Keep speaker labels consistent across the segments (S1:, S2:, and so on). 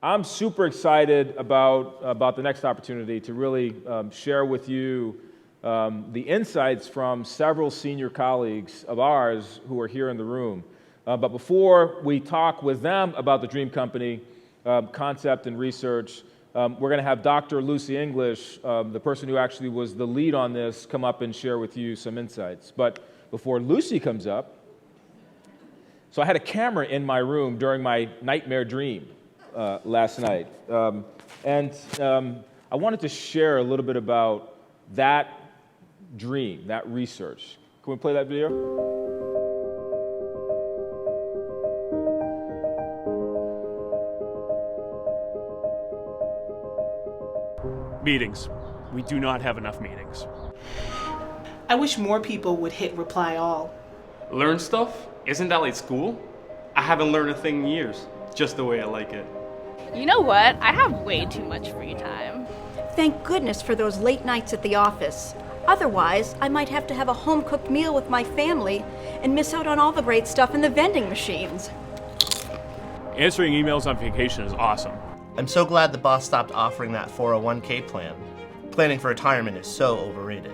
S1: I'm super excited about the next opportunity to really share with you the insights from several senior colleagues of ours who are here in the room. But before we talk with them about the Dream Company concept and research, we're going to have Dr. Lucy English, the person who actually was the lead on this, come up and share with you some insights. But before Lucy comes up, so I had a camera in my room during my nightmare dream last night. And I wanted to share a little bit about that dream, that research. Can we play that video?
S2: Meetings. We do not have enough meetings.
S3: I wish more people would hit reply all.
S4: Learn stuff? Isn't that like school? I haven't learned a thing in years, just the way I like it.
S5: You know what? I have way too much free time.
S6: Thank goodness for those late nights at the office. Otherwise, I might have to have a home-cooked meal with my family and miss out on all the great stuff in the vending machines.
S2: Answering emails on vacation is awesome.
S7: I'm so glad the boss stopped offering that 401k plan. Planning for retirement is so overrated.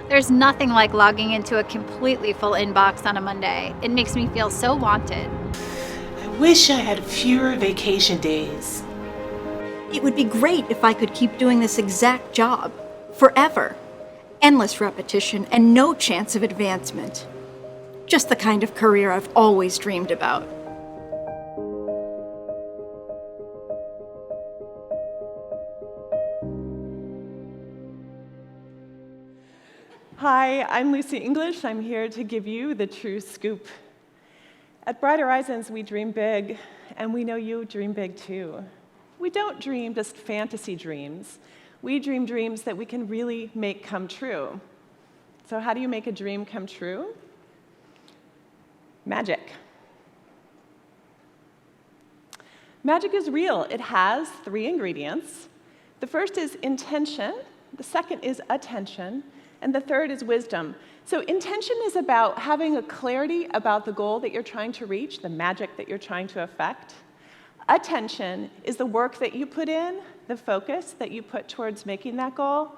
S5: There's nothing like logging into a completely full inbox on a Monday. It makes me feel so wanted.
S3: I wish I had fewer vacation days.
S6: It would be great if I could keep doing this exact job, forever. Endless repetition and no chance of advancement. Just the kind of career I've always dreamed about.
S8: Hi, I'm Lucy English. I'm here to give you the true scoop. At Bright Horizons, we dream big, and we know you dream big too. We don't dream just fantasy dreams. We dream dreams that we can really make come true. So how do you make a dream come true? Magic. Magic is real. It has 3 ingredients. The first is intention, the second is attention, and the third is wisdom. So intention is about having a clarity about the goal that you're trying to reach, the magic that you're trying to affect. Attention is the work that you put in, the focus that you put towards making that goal.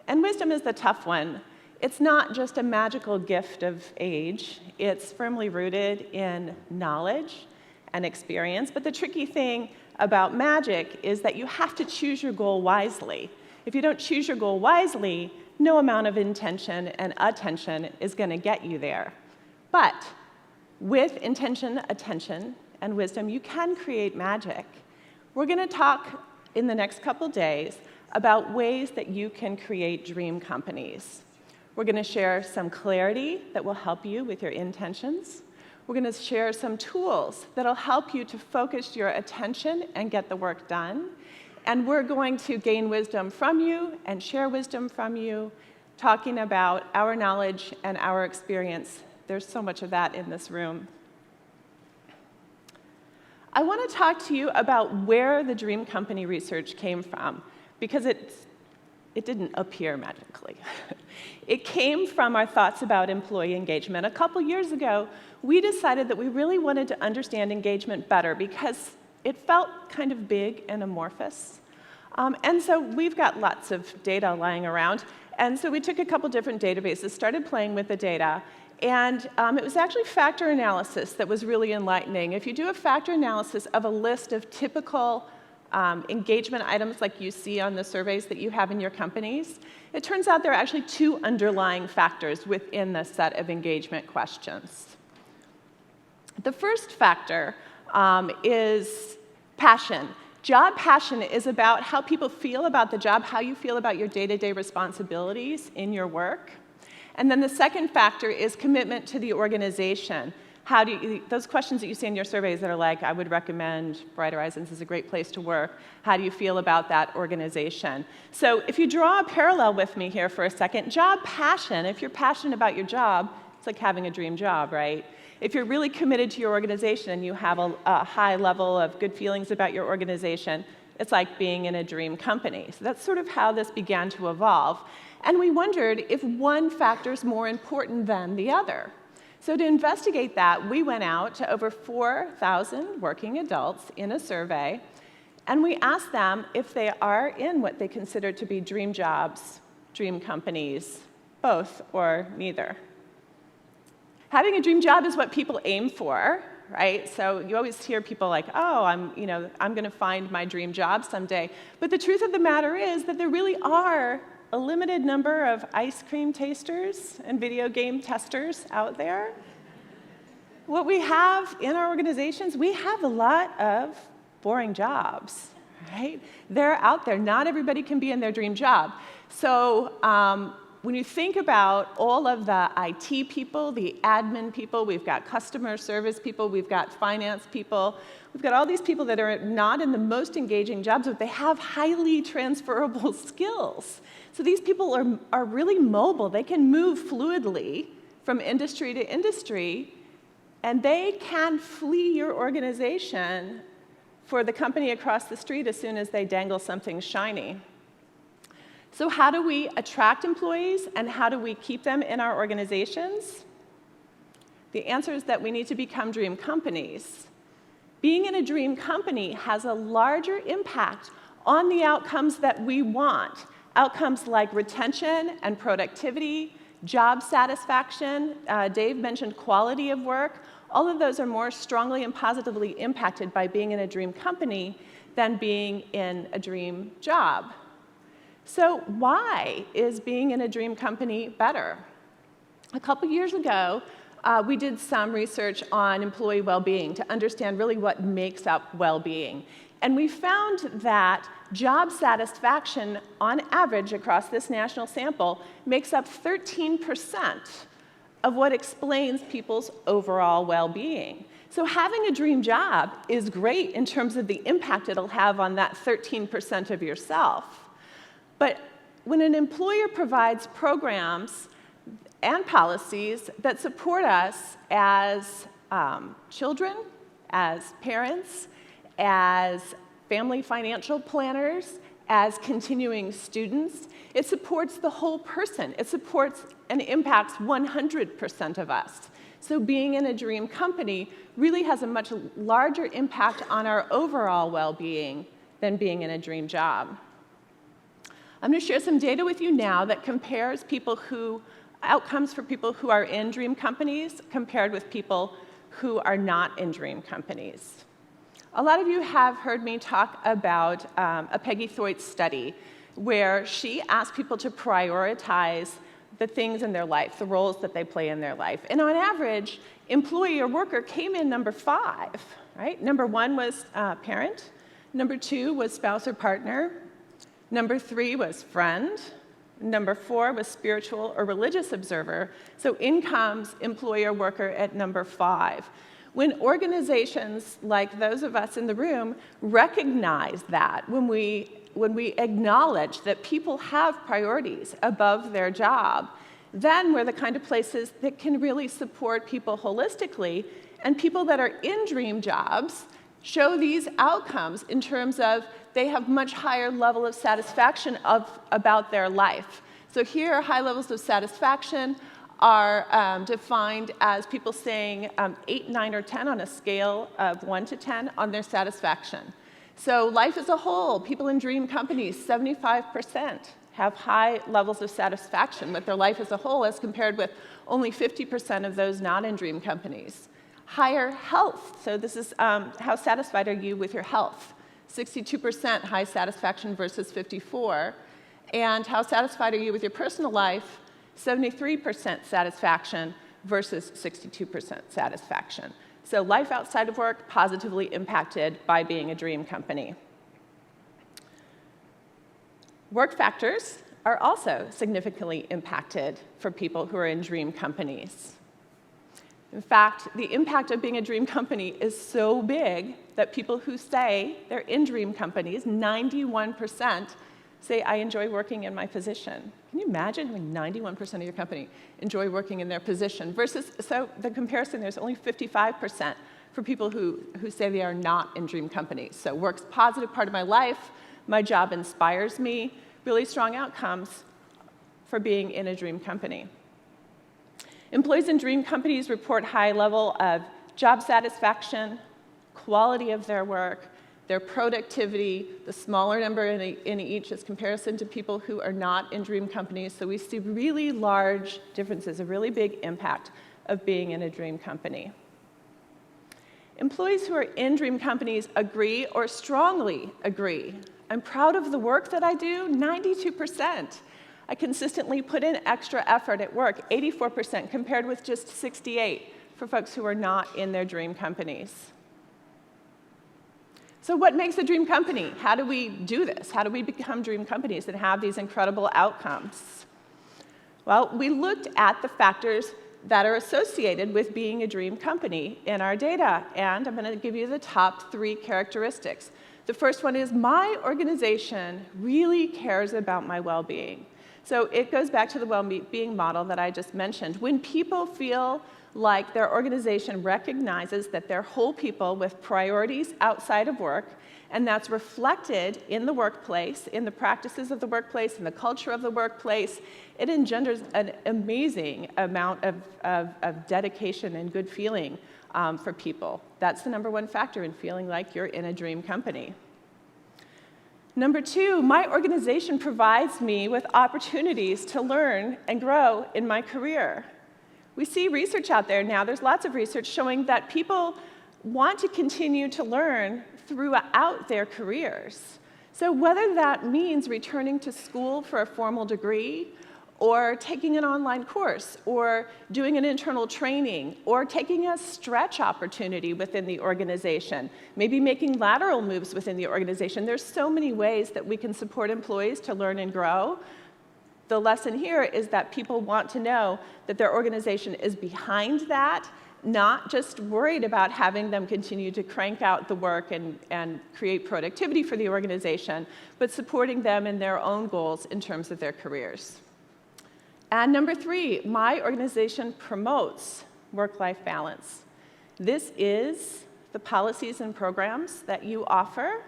S8: And wisdom is the tough one. It's not just a magical gift of age. It's firmly rooted in knowledge and experience. But the tricky thing about magic is that you have to choose your goal wisely. If you don't choose your goal wisely, no amount of intention and attention is going to get you there. But with intention, attention, and wisdom, you can create magic. We're going to talk in the next couple days about ways that you can create dream companies. We're going to share some clarity that will help you with your intentions. We're going to share some tools that will help you to focus your attention and get the work done. And we're going to gain wisdom from you and share wisdom from you, talking about our knowledge and our experience. There's so much of that in this room. I want to talk to you about where the Dream Company research came from, because it didn't appear magically. It came from our thoughts about employee engagement. A couple years ago, we decided that we really wanted to understand engagement better because it felt kind of big and amorphous. And so we've got lots of data lying around. And so we took a couple different databases, started playing with the data, and it was actually factor analysis that was really enlightening. If you do a factor analysis of a list of typical engagement items like you see on the surveys that you have in your companies, it turns out there are actually 2 underlying factors within the set of engagement questions. The first factor is passion. Job passion is about how people feel about the job, how you feel about your day-to-day responsibilities in your work. And then the second factor is commitment to the organization. How do you, those questions that you see in your surveys that are like, I would recommend Bright Horizons is a great place to work. How do you feel about that organization? So if you draw a parallel with me here for a second, job passion, if you're passionate about your job, it's like having a dream job, right? If you're really committed to your organization and you have a high level of good feelings about your organization, it's like being in a dream company. So that's sort of how this began to evolve. And we wondered if one factor is more important than the other. So to investigate that, we went out to over 4,000 working adults in a survey And we asked them if they are in what they consider to be dream jobs, dream companies, both or neither. Having a dream job is what people aim for, right? So you always hear people like, oh, I'm going to find my dream job someday. But the truth of the matter is that there really are a limited number of ice cream tasters and video game testers out there. What we have in our organizations, we have a lot of boring jobs, right? They're out there. Not everybody can be in their dream job. So when you think about all of the IT people, the admin people, we've got customer service people, we've got finance people, we've got all these people that are not in the most engaging jobs, but they have highly transferable skills. So these people are really mobile. They can move fluidly from industry to industry, and they can flee your organization for the company across the street as soon as they dangle something shiny. So how do we attract employees, and how do we keep them in our organizations? The answer is that we need to become dream companies. Being in a dream company has a larger impact on the outcomes that we want. Outcomes like retention and productivity, job satisfaction, Dave mentioned quality of work. All of those are more strongly and positively impacted by being in a dream company than being in a dream job. So why is being in a dream company better? A couple years ago, we did some research on employee well-being to understand really what makes up well-being. And we found that job satisfaction, on average across this national sample, makes up 13% of what explains people's overall well-being. So having a dream job is great in terms of the impact it'll have on that 13% of yourself. But when an employer provides programs and policies that support us as children, as parents, as family financial planners, as continuing students, it supports the whole person. It supports and impacts 100% of us. So being in a dream company really has a much larger impact on our overall well-being than being in a dream job. I'm going to share some data with you now that compares outcomes for people who are in dream companies compared with people who are not in dream companies. A lot of you have heard me talk about a Peggy Thwaites study where she asked people to prioritize the things in their life, the roles that they play in their life. And on average, employee or worker came in number 5, right? Number 1 was parent. Number 2 was spouse or partner. Number 3 was friend. Number 4 was spiritual or religious observer. So in comes employee or worker at number 5. When organizations like those of us in the room recognize that, when we acknowledge that people have priorities above their job, then we're the kind of places that can really support people holistically, and people that are in dream jobs show these outcomes in terms of they have much higher level of satisfaction about their life. So here, high levels of satisfaction are defined as people saying 8, 9, or 10 on a scale of 1 to 10 on their satisfaction. So life as a whole, people in dream companies, 75% have high levels of satisfaction with their life as a whole as compared with only 50% of those not in dream companies. Higher health, so this is how satisfied are you with your health? 62% high satisfaction versus 54%. And how satisfied are you with your personal life? 73% satisfaction versus 62% satisfaction. So life outside of work positively impacted by being a dream company. Work factors are also significantly impacted for people who are in dream companies. In fact, the impact of being a dream company is so big that people who say they're in dream companies, 91%, say, I enjoy working in my position. Can you imagine when 91% of your company enjoy working in their position versus, so the comparison, there's only 55% for people who say they are not in dream companies. So work's a positive part of my life, my job inspires me, really strong outcomes for being in a dream company. Employees in dream companies report high level of job satisfaction, quality of their work, their productivity, the smaller number in each is comparison to people who are not in dream companies. So we see really large differences, a really big impact of being in a dream company. Employees who are in dream companies agree or strongly agree. I'm proud of the work that I do, 92%. I consistently put in extra effort at work, 84%, compared with just 68% for folks who are not in their dream companies. So what makes a dream company? How do we do this? How do we become dream companies that have these incredible outcomes? Well, we looked at the factors that are associated with being a dream company in our data, and I'm going to give you the top 3 characteristics. The first one is my organization really cares about my well-being. So it goes back to the well-being model that I just mentioned. When people feel like their organization recognizes that they're whole people with priorities outside of work, and that's reflected in the workplace, in the practices of the workplace, in the culture of the workplace, it engenders an amazing amount of dedication and good feeling for people. That's the number 1 factor in feeling like you're in a dream company. Number 2, my organization provides me with opportunities to learn and grow in my career. We see research out there now, there's lots of research showing that people want to continue to learn throughout their careers. So whether that means returning to school for a formal degree, or taking an online course, or doing an internal training, or taking a stretch opportunity within the organization, maybe making lateral moves within the organization. There's so many ways that we can support employees to learn and grow. The lesson here is that people want to know that their organization is behind that, not just worried about having them continue to crank out the work and create productivity for the organization, but supporting them in their own goals in terms of their careers. And number 3, my organization promotes work-life balance. This is the policies and programs that you offer,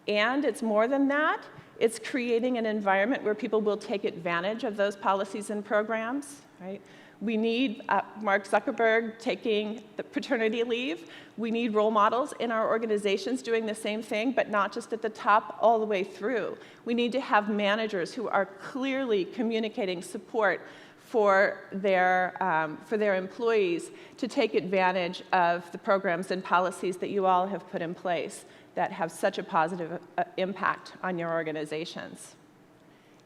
S8: and it's more than that. It's creating an environment where people will take advantage of those policies and programs, right? We need Mark Zuckerberg taking the paternity leave. We need role models in our organizations doing the same thing, but not just at the top, all the way through. We need to have managers who are clearly communicating support for their employees to take advantage of the programs and policies that you all have put in place that have such a positive impact on your organizations.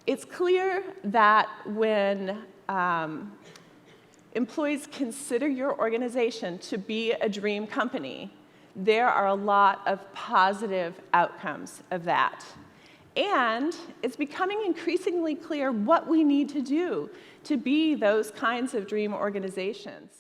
S8: It's clear that when employees consider your organization to be a dream company, there are a lot of positive outcomes of that. And it's becoming increasingly clear what we need to do to be those kinds of dream organizations.